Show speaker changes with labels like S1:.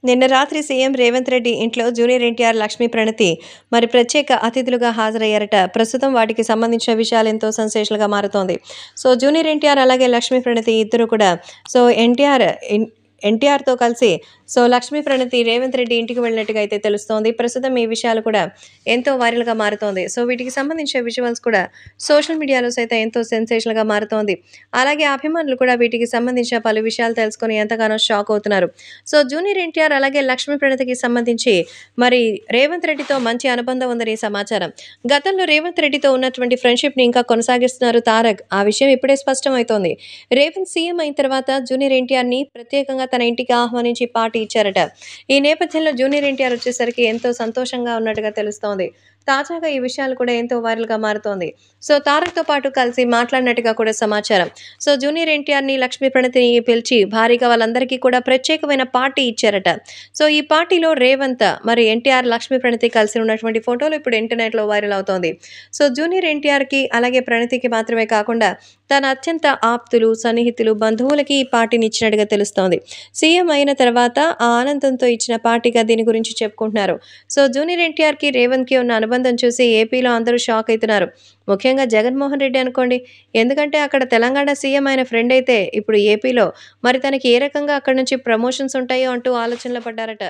S1: నిన్న రాత్రి సీఎం రేవంత్ రెడ్డి ఇంట్లో జూనియర్ ఎన్టీఆర్, లక్ష్మీ ప్రణతి ప్రత్యేక అతిథులుగా హాజరయ్యారట. ప్రస్తుతం వాటికి సంబంధించిన విషయాలు ఎంతో సెన్సేషనల్‌గా మారుతోంది. జూనియర్ ఎన్టీఆర్ అలాగే లక్ష్మీ ప్రణతి ఇద్దరు కూడా సో ఎన్టీఆర్‌తో కలిసి లక్ష్మీ ప్రణతి రేవంత్ రెడ్డి ఇంటికి వెళ్ళినట్టుగా అయితే తెలుస్తోంది. ప్రస్తుతం ఈ విషయాలు కూడా ఎంతో వైరల్‌గా మారుతోంది. వీటికి సంబంధించిన విజువల్స్ కూడా సోషల్ మీడియాలో సైతం ఎంతో సెన్సేషనల్‌గా మారుతోంది. అలాగే అభిమానులు కూడా వీటికి సంబంధించిన పలు విషయాలు తెలుసుకొని ఎంతగానో షాక్ అవుతున్నారు. జూనియర్ ఎన్టీఆర్ అలాగే లక్ష్మీ ప్రణతికి సంబంధించి మరి రేవంత్ రెడ్డితో మంచి అనుబంధం ఉందని సమాచారం. గతంలో రేవంత్ రెడ్డితో ఉన్నటువంటి ఫ్రెండ్‌షిప్‌ని ఇంకా కొనసాగిస్తున్నారు తారక్. ఆ విషయం ఇప్పుడే స్పష్టమవుతోంది. రేవంత్ సీఎం అయిన తర్వాత జూనియర్ ఎన్టీఆర్‌ని ప్రత్యేకంగా తన ఇంటికి ఆహ్వానించి పార్టీ ఇచ్చారట. ఈ నేపథ్యంలో జూనియర్ ఎన్టీఆర్ వచ్చేసరికి ఎంతో సంతోషంగా ఉన్నట్టుగా తెలుస్తోంది. తాజాగా ఈ విషయాలు కూడా ఎంతో వైరల్‌గా మారుతోంది. తారక్‌తో పాటు కలిసి మాట్లాడినట్టుగా కూడా సమాచారం. జూనియర్ ఎన్టీఆర్‌ని, లక్ష్మీ ప్రణతిని పిలిచి భారీగా వాళ్ళందరికీ కూడా ప్రత్యేకమైన పార్టీ ఇచ్చారట. ఈ పార్టీలో రేవంత్, ఎన్టీఆర్, లక్ష్మీ ప్రణతి కలిసి ఉన్నటువంటి ఫోటోలు ఇప్పుడు ఇంటర్నెట్‌లో వైరల్ అవుతోంది. జూనియర్ ఎన్టీఆర్‌కి అలాగే ప్రణతికి మాత్రమే కాకుండా తన అత్యంత ఆప్తులు, సన్నిహితులు, బంధువులకి ఈ పార్టీని ఇచ్చినట్టుగా తెలుస్తోంది. సీఎం అయిన తర్వాత ఆ ఆనందంతో ఇచ్చిన పార్టీగా దీని గురించి చెప్పుకుంటున్నారు. జూనియర్ ఎన్టీఆర్‌కి, రేవంత్‌కి ఉన్న అనుబంధం చూసి ఏపీలో అందరూ షాక్ అయితున్నారు. ముఖ్యంగా జగన్మోహన్ రెడ్డి అనుకోండి. ఎందుకంటే అక్కడ తెలంగాణ సీఎం ఆయన ఫ్రెండ్ అయితే ఇప్పుడు ఏపీలో తనకి ఏ రకంగా అక్కడి నుంచి ప్రమోషన్స్ ఉంటాయో అంటూ ఆలోచనలో పడ్డారట.